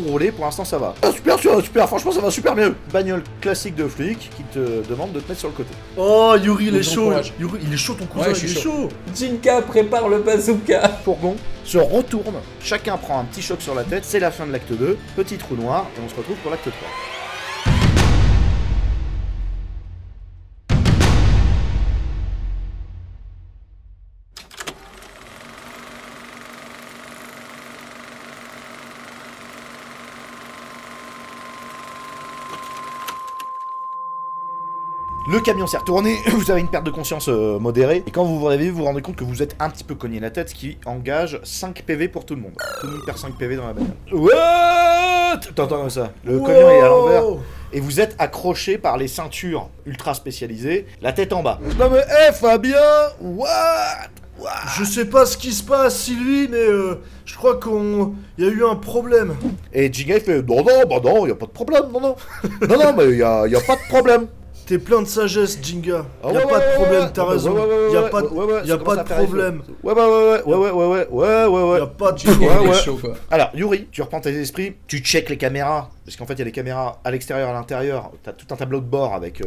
roulez, pour l'instant ça va. Ah, super, super, franchement ça va super mieux. Bagnole classique de flic qui te demande de te mettre sur le côté. Oh, Yuri, il est Bon chaud. courage. Yuri, il est chaud ton cousin, Ouais, je il suis est chaud. Jinka prépare le bazooka. Fourgon se retourne, chacun prend un petit choc sur la tête, c'est la fin de l'acte 2, petit trou noir, et on se retrouve pour l'acte 3. Le camion s'est retourné, vous avez une perte de conscience modérée, et quand vous vous réveillez, vous vous rendez compte que vous êtes un petit peu cogné la tête, ce qui engage 5 PV pour tout le monde. Tout le monde perd 5 PV dans la bagnole. What? T'entends ça? Le camion est à l'envers, et vous êtes accroché par les ceintures ultra spécialisées, la tête en bas. Non mais, Fabien, what? Je sais pas ce qui se passe, Sylvie, mais je crois y a eu un problème. Et Jinga il fait, non, bah non, y a pas de problème, non, non. Non, non, mais y a pas de problème. T'es plein de sagesse, Jinga. Ah Y a pas de problème, t'as raison. Y a pas de problème. Ouais. Y a pas de Jinka, il problème. est chaud, quoi. Alors, Yuri, tu reprends tes esprits, tu checkes les caméras, parce qu'en fait, il y a des caméras à l'extérieur et à l'intérieur. T'as tout un tableau de bord avec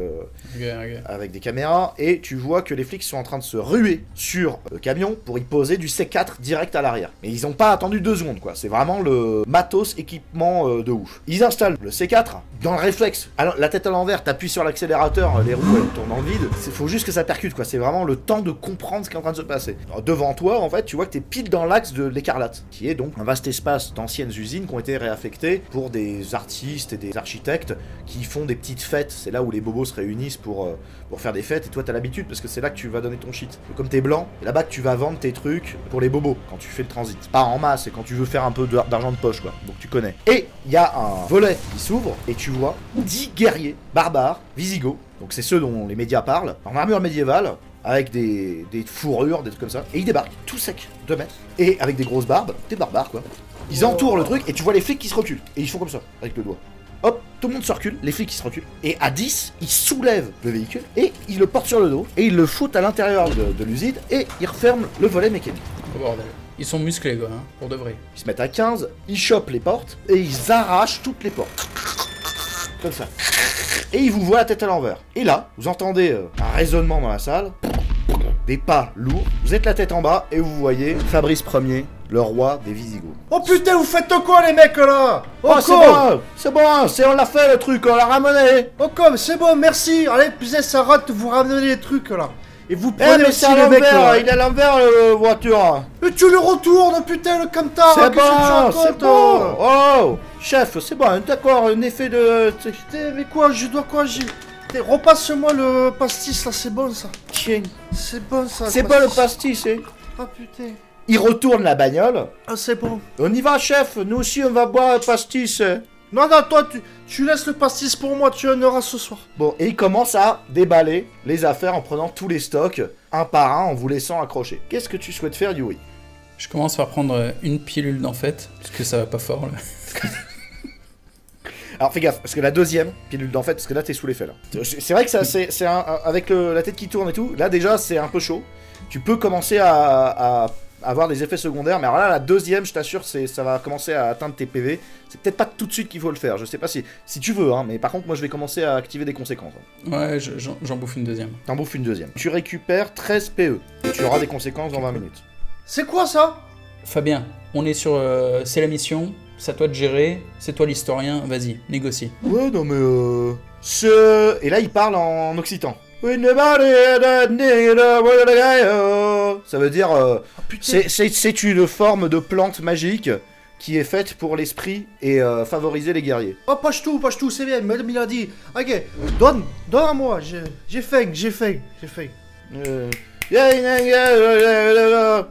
des caméras, et tu vois que les flics sont en train de se ruer sur le camion pour y poser du C4 direct à l'arrière. Mais ils ont pas attendu 2 secondes, quoi. C'est vraiment le matos équipement de ouf. Ils installent le C4 dans le réflexe. Alors, la tête à l'envers, t'appuies sur l'accélérateur, les roues elles tournent dans le vide. Faut juste que ça percute, quoi. C'est vraiment le temps de comprendre ce qui est en train de se passer. Alors, devant toi, en fait, tu vois que t'es pile dans l'axe de l'écarlate, qui est donc un vaste espace d'anciennes usines qui ont été réaffectées pour des artistes et des architectes qui font des petites fêtes. C'est là où les bobos se réunissent pour faire des fêtes, et toi t'as l'habitude parce que c'est là que tu vas donner ton shit. Comme t'es blanc, c'est là-bas que tu vas vendre tes trucs pour les bobos quand tu fais le transit. Pas en masse, et quand tu veux faire un peu d'argent de poche, quoi. Donc tu connais. Et il y a un volet qui s'ouvre et tu vois 10 guerriers barbares visigoths. Donc c'est ceux dont les médias parlent, en armure médiévale, avec des fourrures, des trucs comme ça. Et ils débarquent, tout secs, 2 mètres, et avec des grosses barbes, des barbares quoi. Ils entourent le truc, et tu vois les flics qui se reculent. Et ils font comme ça, avec le doigt. Hop, tout le monde se recule, les flics qui se reculent. Et à 10, ils soulèvent le véhicule, et ils le portent sur le dos, et ils le foutent à l'intérieur de l'usine, et ils referment le volet mécanique. Oh bordel. Ils sont musclés, quoi, hein, pour de vrai. Ils se mettent à 15, ils chopent les portes, et ils arrachent toutes les portes. Comme ça. Et ils vous voient la tête à l'envers. Et là, vous entendez un résonnement dans la salle, des pas lourds, vous êtes la tête en bas, et vous voyez Fabrice Ier, le roi des Visigoths. Oh putain, vous faites quoi les mecs là? Oh, c'est bon, on l'a fait le truc, on l'a ramené. Oh comme, c'est bon, merci. Allez, putain, ça rate, vous ramenez les trucs là. Et vous Eh prenez mais aussi c'est à les mecs là. l'envers, il est à l'envers la voiture. Mais tu le retournes, putain, le camtar. C'est bon, c'est bon. Oh, chef, c'est bon, d'accord, un effet de... Putain, mais quoi, je dois quoi, repasse-moi le pastis là, c'est bon ça. Tiens, C'est bon ça. c'est pas le pastis, hein. Ah putain. Il retourne la bagnole. Ah c'est bon. On y va, chef, nous aussi on va boire un pastis. Non, non, toi, tu laisses le pastis pour moi, tu en auras ce soir. Bon, et il commence à déballer les affaires en prenant tous les stocks, un par un, en vous laissant accrocher. Qu'est-ce que tu souhaites faire, Yuri? Je commence par prendre une pilule d'en fait, parce que ça va pas fort là. Alors fais gaffe, parce que la deuxième pilule d'en fait, parce que là t'es sous l'effet là. C'est vrai que ça, c'est avec la tête qui tourne et tout, là déjà c'est un peu chaud. Tu peux commencer à avoir des effets secondaires, mais alors là la deuxième, je t'assure, ça va commencer à atteindre tes PV. C'est peut-être pas tout de suite qu'il faut le faire, je sais pas si tu veux, hein, mais par contre moi je vais commencer à activer des conséquences. Ouais, j'en bouffe une deuxième. T'en bouffes une deuxième. Tu récupères 13 PE, et tu auras des conséquences dans 20 minutes. C'est quoi ça? Fabien, on est sur... c'est la mission, c'est à toi de gérer, c'est toi l'historien, vas-y, négocie. Ouais, non mais Et là il parle en occitan. Ça veut dire... c'est une forme de plante magique qui est faite pour l'esprit et favoriser les guerriers. Oh, pas tout, c'est bien, madame il a dit. Ok, donne à moi, j'ai faim.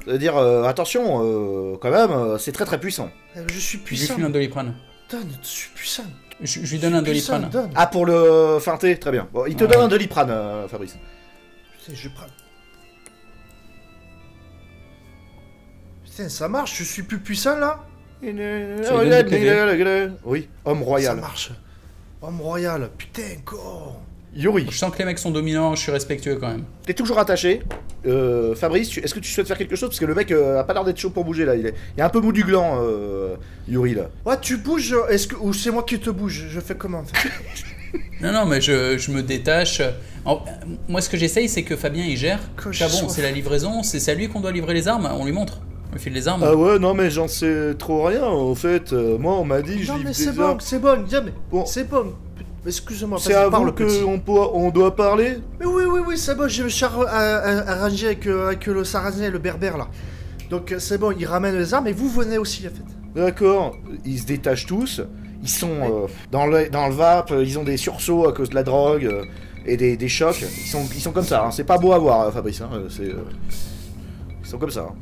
C'est-à-dire, attention, quand même, c'est très puissant. Je suis Je lui puissant. file un doliprane. Donne, je suis puissant. Je lui donne un Puissant, doliprane. donne. Ah, pour le feinter, très bien. Bon, il te Ouais. donne un doliprane, Fabrice. Putain, je prends. Putain, ça marche, je suis plus puissant là? Oui, homme Ça royal. marche. Homme royal, putain, con. Yuri, Je sens que les mecs sont dominants, je suis respectueux quand même. t'es toujours attaché, Fabrice, est-ce que tu souhaites faire quelque chose? Parce que le mec a pas l'air d'être chaud pour bouger là. Il est un peu mou du gland, Yuri là. Ouais, tu bouges, ou c'est moi qui te bouge? Je fais comment en fait? Non, mais je me détache. Moi, ce que j'essaye, c'est que Fabien il gère. Bon, c'est la livraison, c'est à lui qu'on doit livrer les armes. On lui montre. On lui file les armes. Ah ouais, non, mais j'en sais trop rien en fait. Moi, on m'a dit que je livre des armes. C'est bon, bon. C'est bon. Excuse-moi, c'est à vous qu'on doit parler? Mais oui, c'est bon, je me suis arrangé avec le Sarrasin et le Berbère là. Donc c'est bon, ils ramènent les armes et vous venez aussi en fait. D'accord, ils se détachent tous. Ils sont dans le vape, ils ont des sursauts à cause de la drogue et des chocs. Ils sont comme ça, hein. C'est pas beau à voir, Fabrice. Hein. Ils sont comme ça. Hein.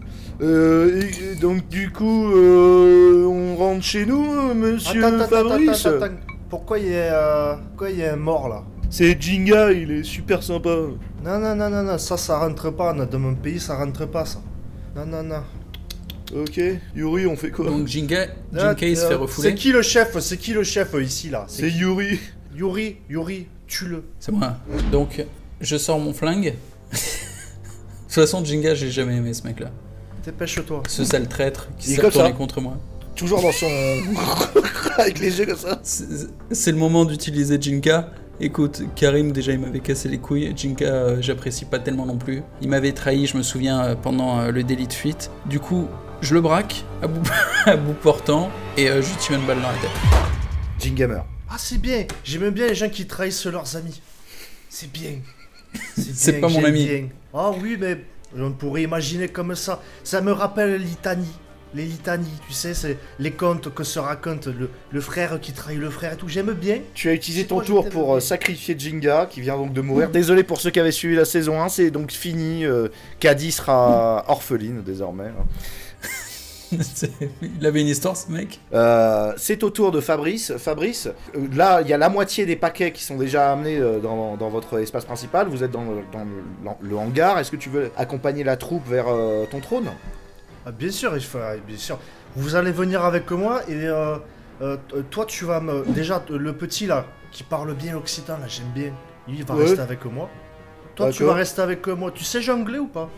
Et donc du coup, on rentre chez nous, monsieur Fabrice. Attends. Pourquoi il y a un mort là? C'est Jinga, il est super sympa. Non, ça rentre pas. Dans mon pays, ça rentre pas ça. Non. Ok, Yuri, on fait quoi? Donc Jinka il se fait refouler. C'est qui le chef ici là? C'est Yuri. Yuri, tue-le. C'est moi. Donc je sors mon flingue. De toute façon, Jinga, j'ai jamais aimé ce mec-là. Dépêche-toi. Ce sale traître qui s'est retourné contre moi. Toujours dans son... avec les yeux comme ça. C'est le moment d'utiliser Jinka. Écoute, Karim, déjà, il m'avait cassé les couilles. Jinka, j'apprécie pas tellement non plus. Il m'avait trahi, je me souviens, pendant le délit de fuite. Du coup, je le braque à bout portant et je tire une balle dans la tête. Jinga meurt. Ah, c'est bien. J'aime bien les gens qui trahissent leurs amis. C'est bien. C'est pas mon ami. Bien. Ah oui, mais on pourrait imaginer comme ça. Ça me rappelle les litanies, tu sais, c'est les contes que se raconte le frère qui trahit le frère et tout. J'aime bien. Tu as utilisé ton tour pour sacrifier Jinga, qui vient donc de mourir. Désolé pour ceux qui avaient suivi la saison 1, c'est donc fini. Caddy sera orpheline désormais. Il avait une histoire, ce mec. C'est au tour de Fabrice. Fabrice, là, il y a la moitié des paquets qui sont déjà amenés dans votre espace principal. Vous êtes dans le hangar. Est-ce que tu veux accompagner la troupe vers ton trône? Ah, bien sûr, bien sûr. Vous allez venir avec moi et toi tu vas me... Déjà, le petit là, qui parle bien l'occitan, là, j'aime bien. Il va rester avec moi. Toi, tu vas rester avec moi. Tu sais jongler ou pas?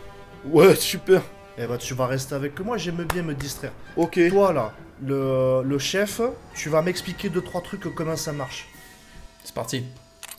Ouais, super. Eh ben, tu vas rester avec moi, j'aime bien me distraire. Ok. Toi là, le chef, tu vas m'expliquer 2-3 trucs comment ça marche. C'est parti.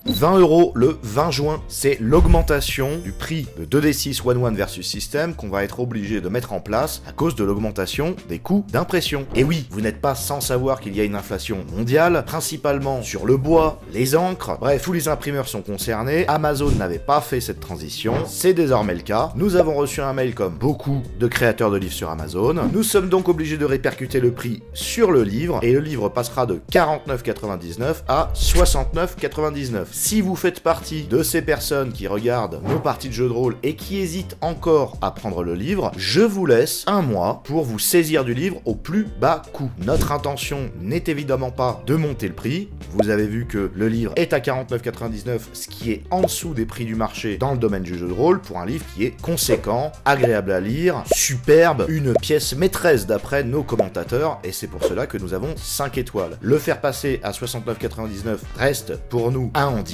20 € le 20 juin, c'est l'augmentation du prix de 2D6 One versus System qu'on va être obligé de mettre en place à cause de l'augmentation des coûts d'impression. Et oui, vous n'êtes pas sans savoir qu'il y a une inflation mondiale, principalement sur le bois, les encres, bref, tous les imprimeurs sont concernés. Amazon n'avait pas fait cette transition, c'est désormais le cas. Nous avons reçu un mail comme beaucoup de créateurs de livres sur Amazon. Nous sommes donc obligés de répercuter le prix sur le livre, et le livre passera de 49,99 à 69,99. Si vous faites partie de ces personnes qui regardent nos parties de jeux de rôle et qui hésitent encore à prendre le livre, je vous laisse un mois pour vous saisir du livre au plus bas coût. Notre intention n'est évidemment pas de monter le prix. Vous avez vu que le livre est à 49,99, ce qui est en dessous des prix du marché dans le domaine du jeu de rôle, pour un livre qui est conséquent, agréable à lire, superbe, une pièce maîtresse d'après nos commentateurs, et c'est pour cela que nous avons 5 étoiles. Le faire passer à 69,99 reste pour nous un handicap.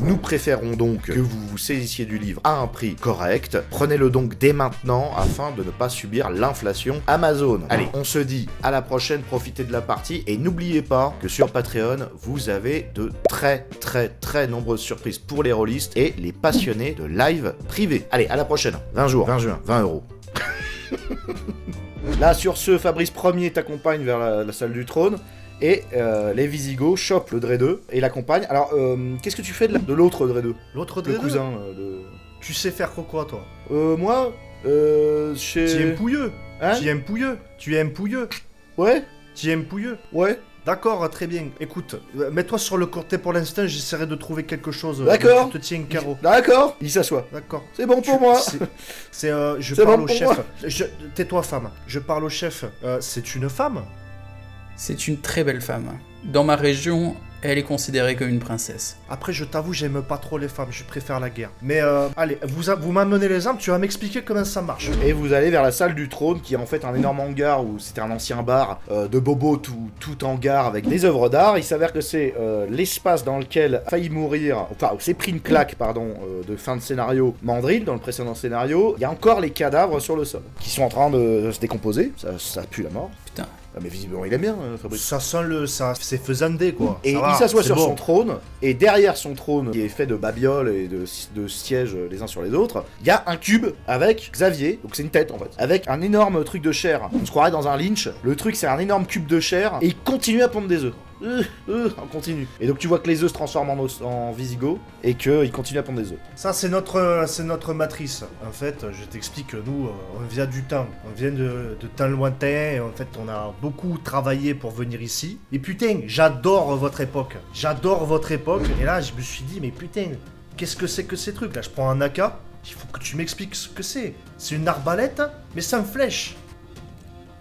Nous préférons donc que vous vous saisissiez du livre à un prix correct. Prenez-le donc dès maintenant afin de ne pas subir l'inflation Amazon. Allez, on se dit à la prochaine, profitez de la partie et n'oubliez pas que sur Patreon, vous avez de très nombreuses surprises pour les rôlistes et les passionnés de live privé. Allez, à la prochaine. 20 jours, 20 juin, 20 €. Là, sur ce, Fabrice Ier t'accompagne vers la salle du trône. Et les Visigoths chopent le Dre2 et l'accompagnent. Alors, qu'est-ce que tu fais de l'autre Dre2? L'autre Dre2? Le cousin Tu sais faire quoi, toi? Moi Tu es un pouilleux. Hein? Tu es un pouilleux. Tu es un pouilleux. Ouais? Tu es un pouilleux. Ouais. D'accord, très bien. Écoute, mets-toi sur le côté pour l'instant, j'essaierai de trouver quelque chose. D'accord. Je te tiens carreau. D'accord. Il s'assoit. D'accord. C'est bon pour moi. Je parle au chef. Tais-toi, femme. Je parle au chef. C'est une femme? C'est une très belle femme. Dans ma région, elle est considérée comme une princesse. Après, je t'avoue, j'aime pas trop les femmes, je préfère la guerre. Mais allez, vous m'amenez les armes, tu vas m'expliquer comment ça marche. Et vous allez vers la salle du trône, qui est en fait un énorme hangar où c'était un ancien bar de bobo tout hangar avec des œuvres d'art. Il s'avère que c'est l'espace dans lequel a failli mourir, enfin, où s'est pris une claque, pardon, de fin de scénario Mandrill dans le précédent scénario. Il y a encore les cadavres sur le sol, qui sont en train de se décomposer, ça pue la mort. Putain. Ah, mais visiblement il aime bien, Fabrice. Ça sent c'est faisandé quoi. Et il s'assoit sur son trône, et derrière son trône, qui est fait de babioles et de sièges les uns sur les autres, il y a un cube avec Xavier, donc c'est une tête en fait, avec un énorme truc de chair. On se croirait dans un Lynch. Le truc c'est un énorme cube de chair, et il continue à pondre des œufs. On continue. Et donc tu vois que les œufs se transforment en Visigoth et qu'il continue à pondre des œufs. Ça c'est notre matrice. En fait, je t'explique, nous on vient du temps. On vient de temps lointain et en fait on a beaucoup travaillé pour venir ici. Et putain, j'adore votre époque. J'adore votre époque. Et là je me suis dit mais putain, qu'est-ce que c'est que ces trucs là? Je prends un AK, il faut que tu m'expliques ce que c'est. C'est une arbalète mais sans flèche.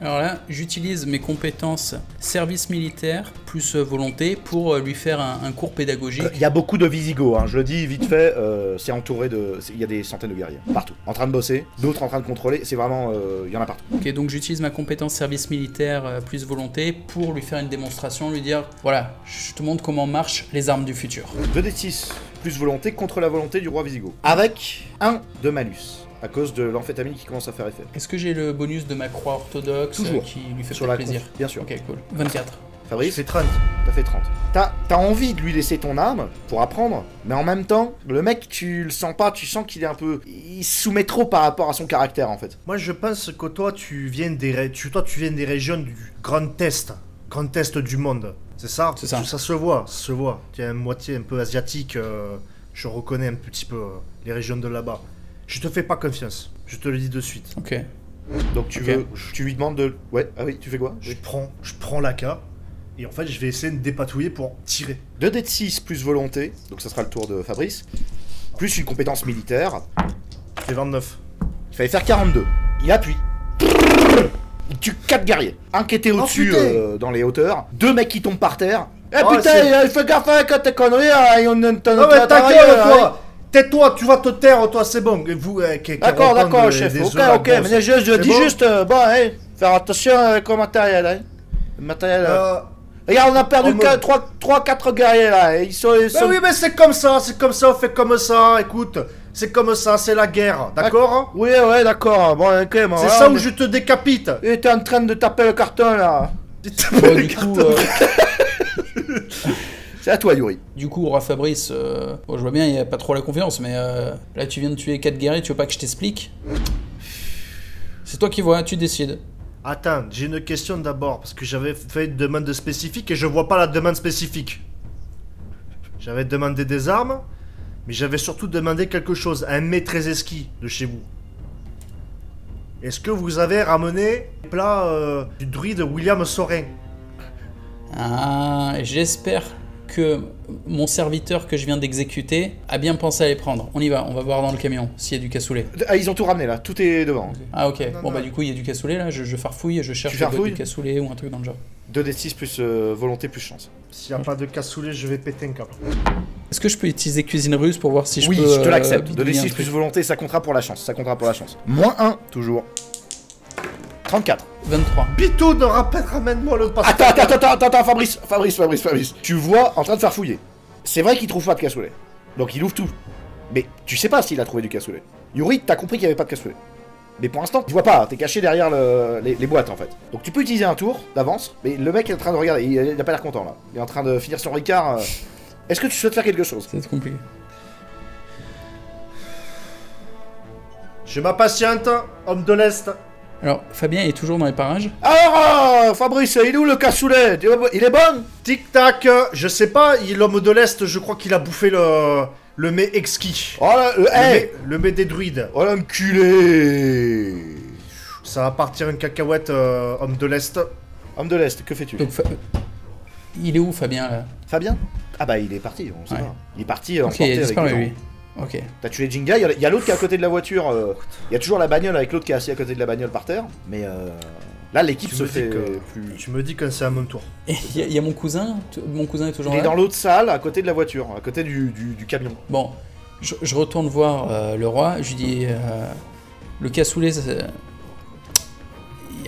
Alors là, j'utilise mes compétences service militaire plus volonté pour lui faire un cours pédagogique. Il y a beaucoup de Visigoth, hein. Je le dis vite fait, c'est entouré de... Il y a des centaines de guerriers, partout. En train de bosser, d'autres en train de contrôler, c'est vraiment... Il y en a partout. Ok, donc j'utilise ma compétence service militaire plus volonté pour lui faire une démonstration, lui dire, voilà, je te montre comment marchent les armes du futur. 2d6 plus volonté contre la volonté du roi Visigoth. Avec 1 de malus. À cause de l'amphétamine qui commence à faire effet. Est-ce que j'ai le bonus de ma croix orthodoxe qui lui fait sur la plaisir? Bien sûr. Ok, cool. 24. Fabrice, c'est 30. T'as fait 30. T'as envie de lui laisser ton arme pour apprendre, mais en même temps, le mec, tu le sens pas, tu sens qu'il est un peu... Il se soumet trop par rapport à son caractère, en fait. Moi, je pense que toi, tu viens des régions du Grand Est du monde. C'est ça? C'est ça. Ça se voit, ça se voit. Tu as une moitié un peu asiatique, je reconnais un petit peu les régions de là-bas. Je te fais pas confiance, je te le dis de suite. Ok. Donc tu lui demandes de... Ouais, ah oui, tu fais quoi? Je prends l'AK, et en fait je vais essayer de dépatouiller pour tirer. 2d6 plus volonté, donc ça sera le tour de Fabrice, plus une compétence militaire. C'est 29. Il fallait faire 42. Il appuie. Il tue 4 guerriers. Un qui était au-dessus dans les hauteurs, 2 mecs qui tombent par terre. Eh putain, il fait gaffe avec tes conneries, on entend... Non mais ta gueule, toi! Tais-toi, tu vas te taire, toi, c'est bon. D'accord, chef. Ok, mais je dis bon. Juste, faire attention avec le matériel. Hein. Le matériel. Regarde, on a perdu 3-4 guerriers là. Ils sont... oui, mais c'est comme ça, on fait comme ça, écoute. C'est comme ça, c'est la guerre, d'accord? Oui, ouais, d'accord. Bon, ok, bon, c'est ça où je te décapite. Et t'es en train de taper le carton là. Du coup. C'est à toi, Yuri. Du coup, roi Fabrice, bon, je vois bien, il n'y a pas trop la confiance, mais là, tu viens de tuer 4 guerriers, tu veux pas que je t'explique? C'est toi qui vois, tu décides. Attends, j'ai une question d'abord, parce que j'avais fait une demande spécifique et je vois pas la demande spécifique. J'avais demandé des armes, mais j'avais surtout demandé quelque chose, un mets très esquis de chez vous. Est-ce que vous avez ramené les plats du druide William Sorin? Ah, j'espère que mon serviteur que je viens d'exécuter a bien pensé à les prendre. On y va, on va voir dans le camion s'il y a du cassoulet. Ah, ils ont tout ramené là, tout est devant. Ah ok, bon bah du coup il y a du cassoulet là, je farfouille, je cherche du cassoulet ou un truc dans le genre. 2d6 plus volonté plus chance. S'il n'y a pas de cassoulet, je vais péter un câble. Est-ce que je peux utiliser cuisine russe pour voir si je peux... Oui, je te l'accepte. 2d6 plus volonté, ça comptera pour la chance. Moins 1, toujours. 34. 23. Pitou, ramène-moi le passeport. Attends, Fabrice. Tu vois en train de faire fouiller. C'est vrai qu'il trouve pas de cassoulet. Donc il ouvre tout. Mais tu sais pas s'il a trouvé du cassoulet. Yuri, t'as compris qu'il y avait pas de cassoulet. Mais pour l'instant, tu vois pas, t'es caché derrière les boîtes en fait. Donc tu peux utiliser un tour d'avance, mais le mec est en train de regarder, il a pas l'air content là. Il est en train de finir son Ricard. Est-ce que tu souhaites faire quelque chose? C'est compliqué. Je m'impatiente, homme de l'Est. Alors, Fabien est toujours dans les parages. Alors, Fabrice, il est où le cassoulet? Il est bon? Tic-tac, je sais pas, l'homme de l'Est, je crois qu'il a bouffé le mets exquis. Oh là, le mets des druides. Oh l'enculé. Ça va partir une cacahuète, homme de l'Est. Homme de l'Est, que fais-tu? Donc, il est où, Fabien, là? Fabien? Ah bah, il est parti, on sait pas. Il est parti ok, il a disparu, lui. Ok. T'as tué Jinga, il y a l'autre qui est à côté de la voiture. Il y a toujours la bagnole avec l'autre qui est assis à côté de la bagnole par terre. Mais Là, l'équipe se fait plus... Tu me dis que c'est à mon tour. Et il y a mon cousin est toujours là. Il est dans l'autre salle, à côté de la voiture, à côté du camion. Bon, je retourne voir le roi, je lui dis, le cassoulet,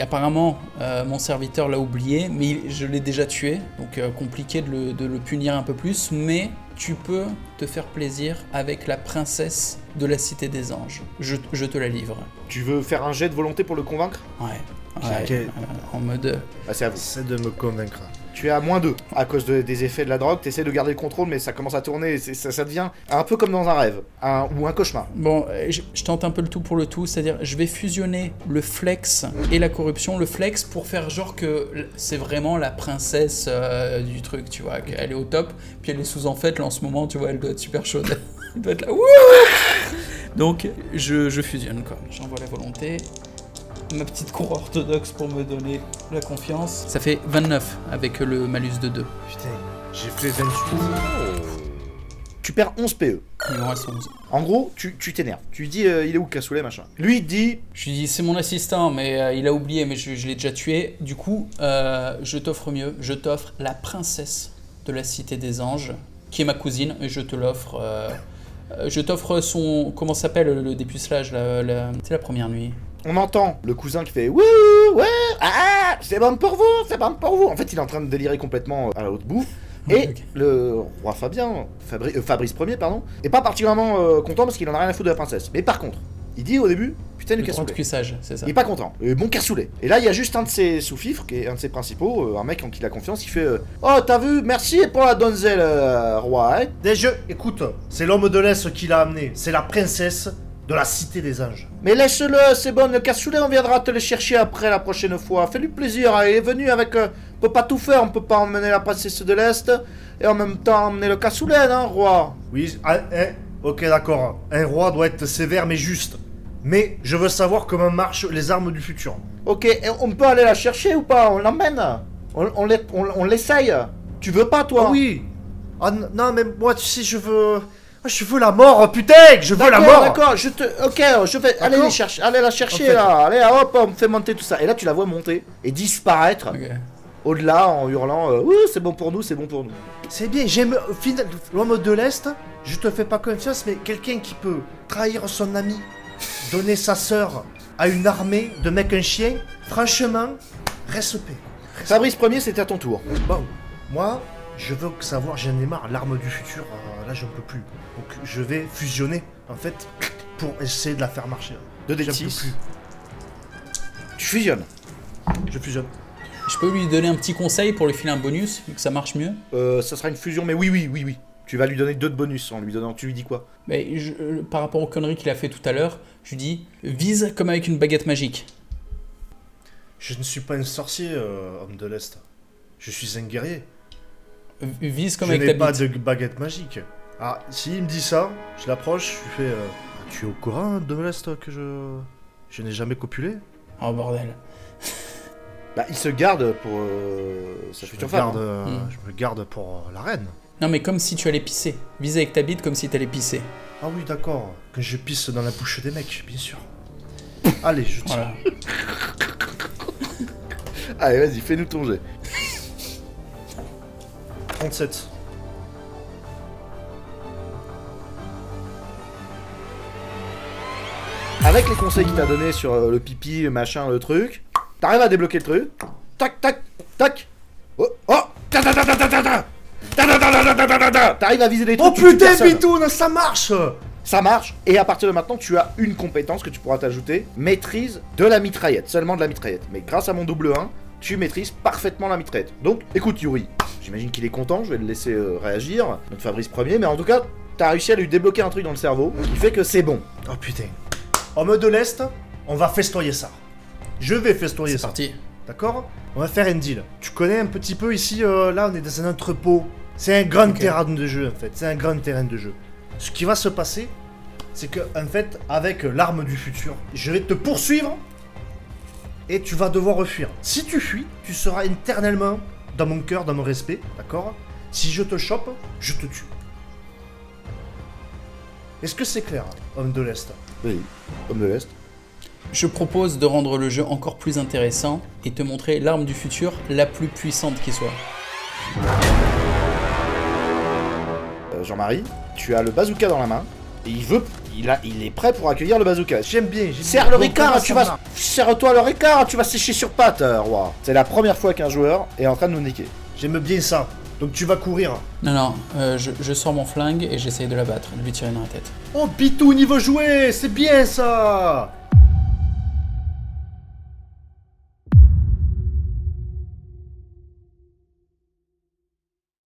apparemment, mon serviteur l'a oublié, mais je l'ai déjà tué, donc compliqué de le punir un peu plus, mais tu peux te faire plaisir avec la princesse de la Cité des Anges. Je te la livre. Tu veux faire un jet de volonté pour le convaincre? Ouais, en mode... Ah, c'est à vous. C'est de me convaincre. Tu es à -2 à cause des effets de la drogue, t'essaies de garder le contrôle, mais ça commence à tourner, ça devient un peu comme dans un rêve, ou un cauchemar. Bon, je tente un peu le tout pour le tout, c'est-à-dire je vais fusionner le flex et la corruption. Le flex pour faire genre que c'est vraiment la princesse du truc, tu vois, qu'elle est au top, puis elle est sous en fait, là en ce moment, tu vois, elle doit être super chaude. Elle doit être là, wouh. Donc je fusionne quoi, j'envoie la volonté. Ma petite cour orthodoxe pour me donner la confiance. Ça fait 29 avec le malus de 2. Putain, j'ai fait 28. Tu perds 11 PE. Il en reste 11. En gros, tu t'énerves. Tu lui dis, il est où Cassoulet, machin. Lui, il te dit... Je lui dis, c'est mon assistant, mais il a oublié, mais je l'ai déjà tué. Du coup, je t'offre mieux. Je t'offre la princesse de la Cité des Anges, qui est ma cousine, et je te l'offre... je t'offre son... Comment s'appelle le dépucelage c'est la première nuit. On entend le cousin qui fait wouh, ouais, ah, c'est bon pour vous, c'est bon pour vous. En fait, il est en train de délirer complètement à l'autre bout. Et le roi Fabrice Ier, pardon, est pas particulièrement content parce qu'il en a rien à foutre de la princesse. Mais par contre, il dit au début, putain de cassoulet. Cuissage, c'est ça. Il est pas content. Bon cassoulet. Et là, il y a juste un de ses sous-fifres, qui est un de ses principaux, un mec en qui il a confiance, qui fait oh, t'as vu, merci pour la donzelle, roi. Hein. Déjà, écoute, c'est l'homme de l'Est qui l'a amené. C'est la princesse de la Cité des Anges. Mais laisse-le, c'est bon, le cassoulet, on viendra te le chercher après la prochaine fois. Fais-lui plaisir, il est venu avec... on peut pas tout faire, on peut pas emmener la princesse de l'Est et en même temps emmener le cassoulet, non, roi? Oui, ok, d'accord. Un roi doit être sévère mais juste. Mais je veux savoir comment marchent les armes du futur. Ok, on peut aller la chercher ou pas? On l'emmène? On l'essaye? Tu veux pas, toi? Ah oui. Ah non, mais moi, tu sais, je veux la mort, putain, je veux la mort. D'accord, ok, je vais aller la chercher là. Allez, hop, on me fait monter tout ça. Et là, tu la vois monter et disparaître au-delà en hurlant oui, c'est bon pour nous, c'est bon pour nous. C'est bien, j'aime l'homme de l'Est. Je te fais pas confiance, mais quelqu'un qui peut trahir son ami, donner sa sœur à une armée de mecs un chien, franchement, respect. Fabrice Ier, c'était à ton tour. Bon, moi, je veux savoir, j'en ai marre, l'arme du futur, là je ne peux plus. Donc je vais fusionner, en fait, pour essayer de la faire marcher. 2d6. Tu fusionnes. Je fusionne. Je peux lui donner un petit conseil pour lui filer un bonus, vu que ça marche mieux? Ça sera une fusion, mais oui. Tu vas lui donner 2 de bonus en lui donnant. Tu lui dis quoi? Mais par rapport aux conneries qu'il a fait tout à l'heure, je lui dis vise comme avec une baguette magique. Je ne suis pas un sorcier, homme de l'Est. Je suis un guerrier. Vise comme avec ta bite. Je n'ai pas de baguette magique. Ah, s'il me dit ça, je l'approche, je lui fais tu es au courant de l'Est que je n'ai jamais copulé? Oh bordel. Bah, il se garde pour sa future femme. Je me garde pour la reine. Non, mais comme si tu allais pisser. Vise avec ta bite comme si tu allais pisser. Ah oui, d'accord. Que je pisse dans la bouche des mecs, bien sûr. Allez, je tire. Voilà. Allez, vas-y, fais-nous ton jet. 37. Avec les conseils qu'il t'a donné sur le pipi, le machin, le truc, t'arrives à débloquer le truc. Tac, tac, tac. Oh, t'arrives à viser des trucs. Oh putain, Bitoun, ça marche! Ça marche, et à partir de maintenant, tu as une compétence que tu pourras t'ajouter, maîtrise de la mitraillette, seulement de la mitraillette. Mais grâce à mon double 1, tu maîtrises parfaitement la mitraillette. Donc, écoute Yuri, j'imagine qu'il est content, je vais le laisser réagir, notre Fabrice Ier, mais en tout cas, t'as réussi à lui débloquer un truc dans le cerveau, qui fait que c'est bon. Oh putain. Homme de l'Est, on va festoyer ça. Je vais festoyer ça. C'est parti. D'accord? On va faire un deal. Tu connais un petit peu ici, là on est dans un entrepôt. C'est un grand terrain de jeu en fait, c'est un grand terrain de jeu. Ce qui va se passer, c'est que en fait, avec l'arme du futur, je vais te poursuivre et tu vas devoir fuir. Si tu fuis, tu seras éternellement dans mon cœur, dans mon respect, d'accord? Si je te chope, je te tue. Est-ce que c'est clair, homme de l'Est? Oui, homme de l'Est. Je propose de rendre le jeu encore plus intéressant et te montrer l'arme du futur la plus puissante qui soit. Jean-Marie, tu as le bazooka dans la main, et il est prêt pour accueillir le bazooka. J'aime bien. Serre le ricard, serre-toi le ricard, tu vas sécher sur patte, roi. C'est la première fois qu'un joueur est en train de nous niquer. J'aime bien ça. Donc tu vas courir. Non, je sors mon flingue et j'essaye de l'abattre, de lui tirer dans la tête. Oh, Bitoun, il veut jouer, c'est bien ça.